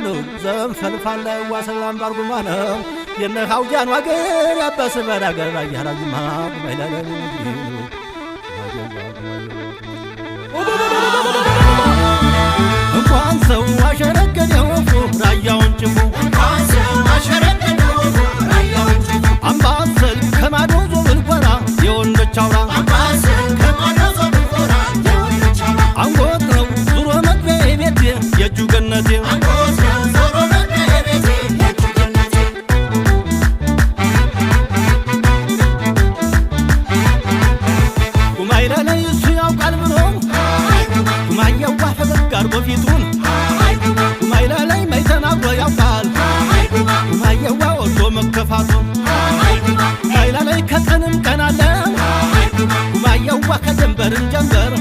ነው ዘንፈልፋለ ዋሰላም ባርጉማነ የነሃውጃን ዋገር ያበስ በዳገር ያራጅማ ባይላለ እንኳን ሰው አሸረገደው ራያውን ጭሙ እንኳን ሰው አሸረገደው ራያውን ጭሙ አምባሰል ከማዶ ዞብል ቆራ የወንዶች አውራ አምባሰል ከማዶ ዞብል ቆራ የወንዶች አውራ አንጎት ነው ዙሮ መግቢያ ቤቴ የእጁ ገነቴ አንጎት ነው ዙሮ መግቢያ ቤቴ የእጁ ገነቴ ጉማይላ ላይ እሱ ያውቃል ብሎ ጉማየዋ ፈገግ አርጎ ፊቱን ጉማይላ ላይ ማይተናግሮ ያውቃል ጉማየዋ ወዶ መከፋቱን ጉማይላ ላይ ከቀንም ቀን አለ ጉማየዋ ከጀንበርን ጀንበር